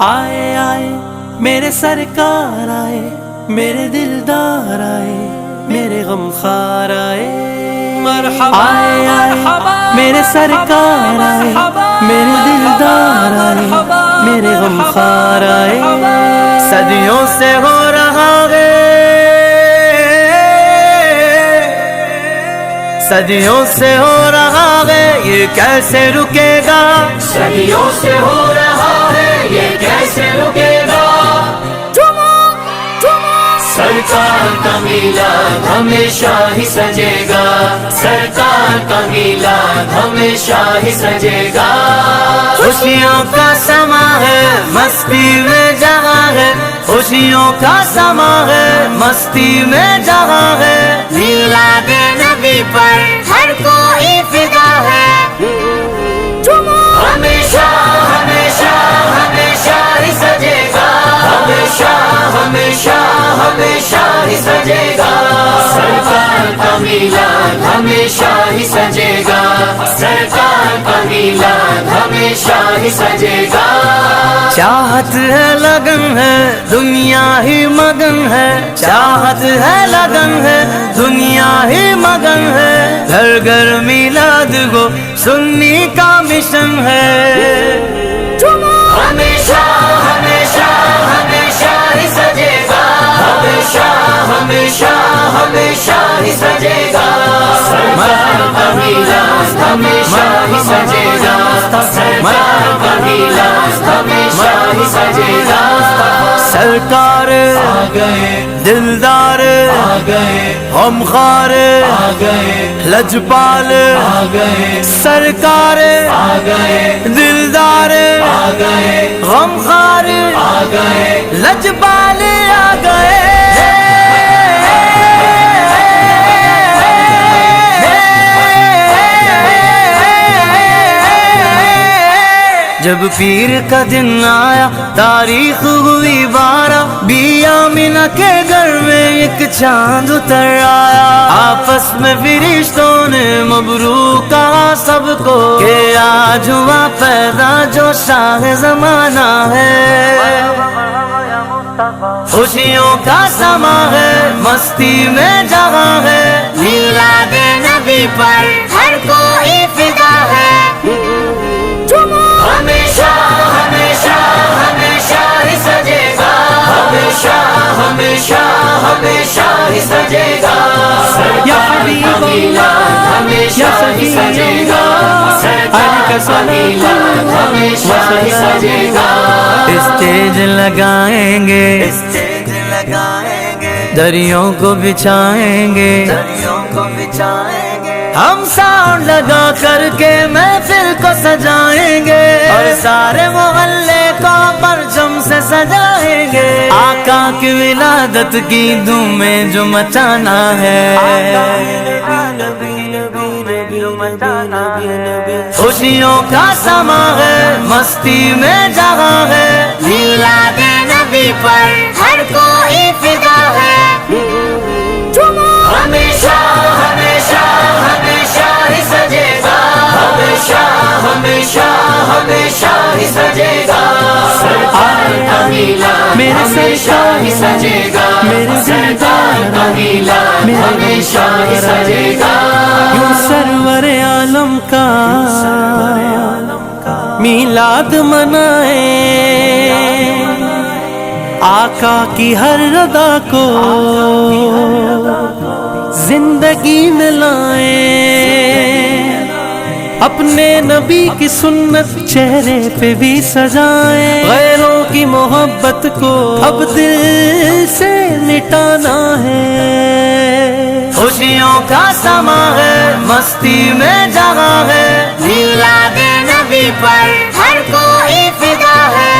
آئے آئے میرے سرکار آئے، میرے دلدار آئے، میرے غمخوار آئے، مرحبا آئے آئے میرے سرکار آئے، میرے دلدار آئے، میرے غمخوار آئے۔ صدیوں سے ہو رہا ہے، صدیوں سے ہو رہا ہے، یہ کیسے رکے گا؟ صدیوں سے ہو رہا ہے، یہ کیسے رکے گا؟ سرکار کا میلاد ہمیشہ ہی سجے گا، سرکار کا میلاد ہمیشہ ہی سجے گا۔ خوشیوں کا سما ہے، مستی میں جہاں ہے، خوشیوں کا سما ہے، مستی میں جہاں ہے، میلاد نبی پر ہر کوئی فدا ہے۔ ہمیشہ ہمیشہ ہمیشہ ہی سجے گا، ہمیشہ ہمیشہ ہمیشہ ہی سجے گا۔ سرکار کا میلاد ہمیشہ ہی سجے گا، سرکار کا میلاد ہمیشہ ہی سجے گا۔ چاہت ہے لگن ہے، دنیا ہی مگن ہے، چاہت ہے لگن ہے، دنیا ہی مگن ہے، گھر گھر میلاد کو سننے کا مشن ہے۔ ہمیشہ ہمیشہ ہمیشہ ہی سجے گا، ہمیشہ ہمیشہ ہمیشہ ہی سجے گا۔ سرکار کا میلاد ہمیشہ ہی سجے گا، سرکار کا میلاد ہمیشہ ہی سجے گا۔ سرکار آ گئے، دلدار آ گئے، غمخوار آ گئے، لجپال آ گئے، سرکار آ گئے، دلدار آ گئے، غمخوار آ گئے۔ لجپال آ گئے۔ جب پیر کا دن آیا، تاریخ ہوئی 12، بی آمینہ کے گھر میں ایک چاند اتر آیا۔ آپس میں فرشتوں نے مبروک کہا سب کو کہ آج ہوا پیدا جو شاہ زمانہ ہے۔ خوشیوں کا سما ہے، مستی میں جہاں ہے، میلاد نبی پر ہر کوئی فدا ہے۔ ہمیشہ ہمیشہ ہمیشہ ہی سجے گا، ہمیشہ ہمیشہ ہمیشہ ہی سجے گا۔ سرکار کا میلاد ہمیشہ ہی سجے گا، سرکار کا میلاد ہمیشہ ہی سجے گا۔ اسٹیج لگائیں گے، اسٹیج لگائیں گے، دریوں کو بچھائیں گے، دریوں کو بچھائیں گے، ہم ساؤنڈ لگا کر کے محفل کو سجائیں گے، اور سارے محلے کو پرچم سے سجائیں گے۔ آقا کی ولادت کی دھومیں جو مچانا ہے، خوشیوں کا سما ہے، مستی میں جہاں ہے، میلاد نبی پر ہر کوئی فدا ہے۔ ہمیشہ ہمیشہ ہمیشہ ہی سجے گا، ہمیشہ ہمیشہ ہمیشہ ہی سجے گا۔ سرکار کا میلاد میرے ہمیشہ ہی سجے گا، میرے سرکار کا میلاد ہمیشہ ہی سجے گا۔ یوں سرور عالم کا میلاد منائیں، آقا کی ہر ادا کو زندگی میں لائیں، اپنے نبی کی سنت چہرے پہ بھی سجائیں، غیروں کی محبت کو اب دل سے مٹانا ہے۔ خوشیوں کا سما ہے، مستی میں جہاں ہے، میلاد نبی پر ہر کوئی فدا ہے۔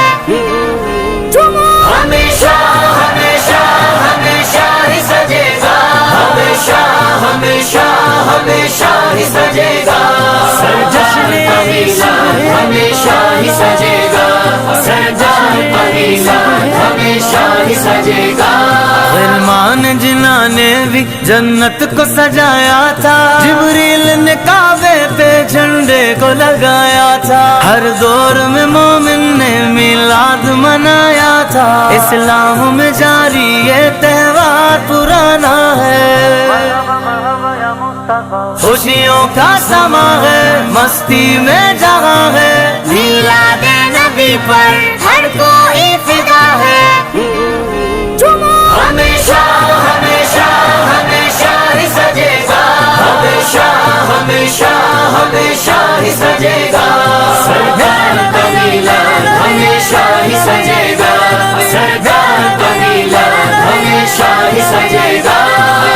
ہمیشہ ہمیشہ ہمیشہ ہی سجے گا، ہمیشہ ہمیشہ ہمیشہ ہی سجے گا۔ سرکار کا میلاد ہمیشہ ہی سجے گا، سرکار کا میلاد ہمیشہ ہی سجے گا۔ غلمان جنہاں نے بھی جنت کو سجایا تھا، جبریل نے کعبے پہ جھنڈے کو لگایا تھا، ہر دور میں مومن نے میلاد میلاد منایا تھا، اسلام میں جاری یہ تہوار پرانا ہے، خوشیوں کا سما ہے، مستی میں جہاں ہے، میلاد نبی پر ہر کوئی فدا ہے، ہمیشہ ہمیشہ ہمیشہ ہی سجے گا، ہمیشہ ہمیشہ ہمیشہ ہی سجے گا، سرکار کا میلاد ہمیشہ ہی سجے گا، سرکار کا میلاد ہمیشہ ہی سجے گا۔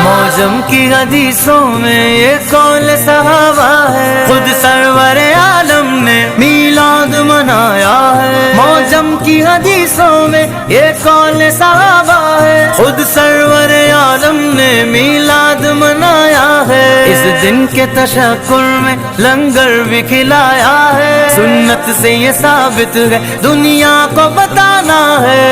موجم کی حدیثوں میں یہ قول صحابہ ہے، خود سرور عالم نے میلاد منایا ہے، موجم کی حدیثوں میں یہ قول صحابہ ہے، خود سرور عالم نے میلاد منایا ہے، اس دن کے تشکر میں لنگر بھی کھلایا ہے، سنت سے یہ ثابت ہے دنیا کو بتانا ہے،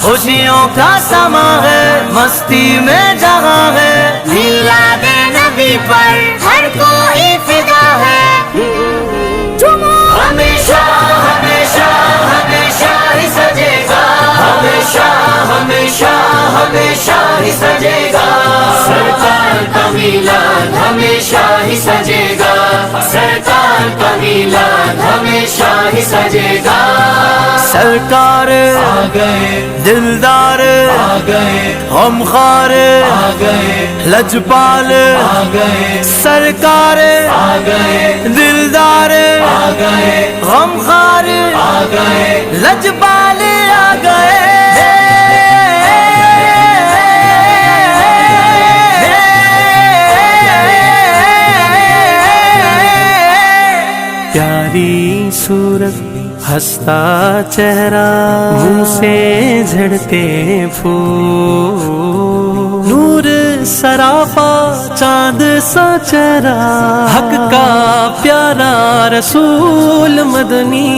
خوشیوں کا سما ہے، مستی میں جہاں ہے، میلاد نبی پر ہر کوئی فدا ہے، ہمیشہ ہمیشہ ہمیشہ ہی سجے گا، ہمیشہ ہمیشہ ہمیشہ ہی سجے گا، سرکار کا میلاد ہمیشہ ہی سجے گا، سرکار کا میلاد ہمیشہ ہی سجے گا۔ سرکار آ گئے دلدار آ گئے غمخوار آ گئے لجپال آ گئے سرکار آ گئے دلدار آ گئے غمخوار آ گئے لجپال آ گئے، پیاری صورت ہنستا چہرہ منہ سے جھڑتے پھول، نور سراپا چاند سا چہرہ حق کا پیارا رسول مدنی،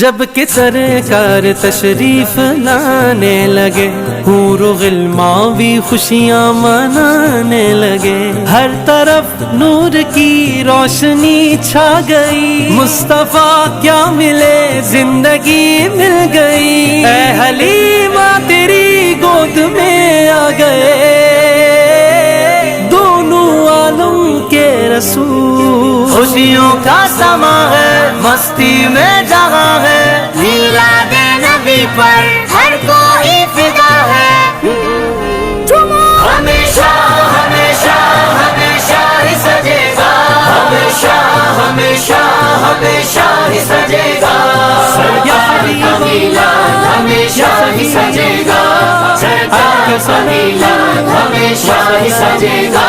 جب کہ سرکار تشریف لانے لگے حور و غلماں بھی خوشیاں منانے لگے، ہر طرف نور کی روشنی چھا گئی، مصطفیٰ کیا ملے زندگی مل گئی، اے حلیمہ تیری گود میں آ گئے دونوں عالم کے رسول، خوشیوں کا سما ہے، مستی میں جہاں ہے، میلاد نبی پر ہر کوئی فدا ہے، ہمیشہ ہمیشہ ہمیشہ ہی سجے گا، ہمیشہ ہمیشہ ہمیشہ ہی سجے گا، سرکار کا میلاد ہمیشہ ہی سجے گا، سرکار کا میلاد ہمیشہ ہی سجے گا۔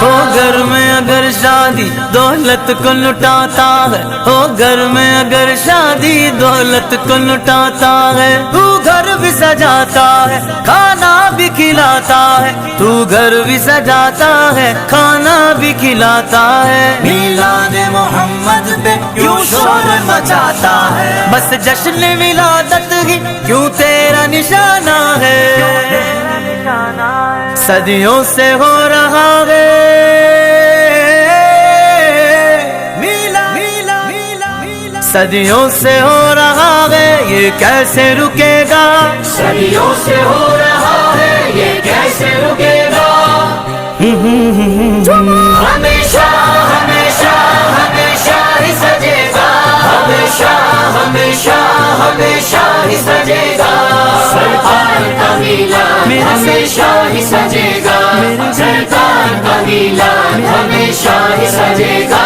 ہو گھر میں اگر شادی دولت کو لٹاتا ہے، ہو گھر میں اگر شادی دولت کو لٹاتا ہے، تو گھر بھی سجاتا ہے کھانا بھی کھلاتا ہے، تو گھر بھی سجاتا ہے کھانا بھی کھلاتا ہے، میلاد محمد پہ کیوں شور مچاتا ہے، بس جشن ولادت ہی کیوں تیرا نشانہ ہے، صدیوں سے ہو رہا ہے صدیوں سے ہو رہا ہے، یہ کیسے رکے گا، صدیوں سے ہو رہا ہے یہ کیسے رکے گا، ہمیشہ ہمیشہ ہمیشہ ہی سجے گا، ہمیشہ ہمیشہ ہمیشہ ہی سجے گا، سرکار کا میلاد ہمیشہ ہی سجے گا، سرکار کا میلاد ہمیشہ ہی سجے گا۔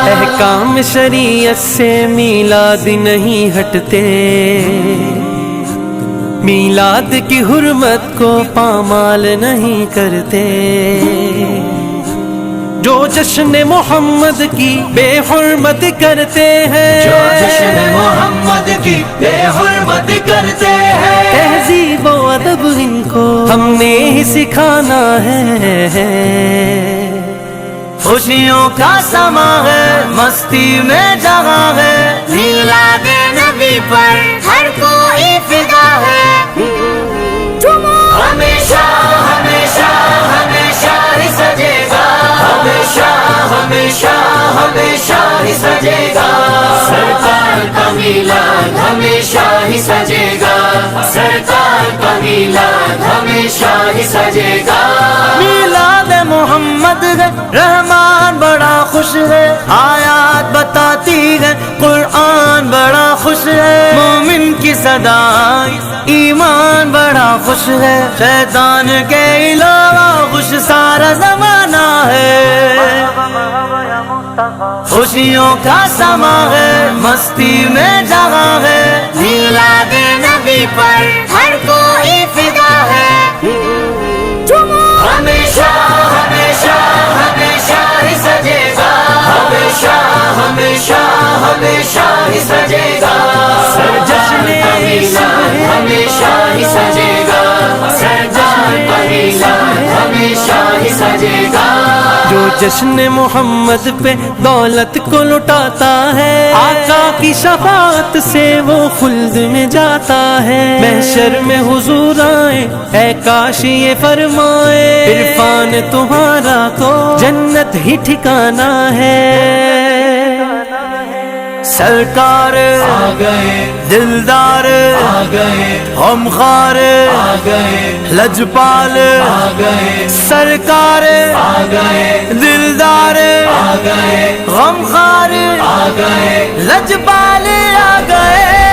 احکام شریعت سے میلاد نہیں ہٹتے، میلاد کی حرمت کو پامال نہیں کرتے، جو جشن محمد کی بے حرمت کرتے ہیں، جو جشن محمد کی بے حرمت کرتے ہیں، تہذیب و ادب ان کو ہم نے ہی سکھانا ہے، خوشیوں کا سما ہے، مستی میں جہاں ہے، میلاد نبی پر ہر کوئی فدا ہے، ہمیشہ ہمیشہ ہمیشہ ہی سجے گا، ہمیشہ ہمیشہ ہمیشہ ہی سجے گا، میلاد ہمیشہ ہی سجے گا، سرکار کا میلاد ہمیشہ ہی سجے گا۔ میلاد محمد ہے، رحمان بڑا خوش ہے، آیات بتاتی ہے، قرآن بڑا خوش ہے، مومن کی صدا ایمان بڑا خوش ہے، شیطان کے علاوہ خوش سارا زمانہ ہے، خوشیوں کا سما ہے، مستی میں جگہ ہے، میلاد نبی پر ہر کوئی فدا ہے، ہمیشہ ہمیشہ ہمیشہ ہی سجے گا، ہمیشہ ہمیشہ ہمیشہ ہی سجے گا، سرکار کا میلاد ہمیشہ ہی سجے گا، سرکار کا میلاد ہمیشہ ہی سجے گا۔ جو جشن محمد پہ دولت کو لٹاتا ہے، آقا کی شفاعت سے وہ خلد میں جاتا ہے، محشر میں حضور آئے اے کاش یہ فرمائے، عرفان تمہارا کو جنت ہی ٹھکانا ہے۔ سرکار آ گئے، دلدار آ گئے، غمخوار آ گئے، لجپال آ گئے، سرکار آ گئے، دلدار آ گئے، غمخوار آ گئے، لجپال آ گئے۔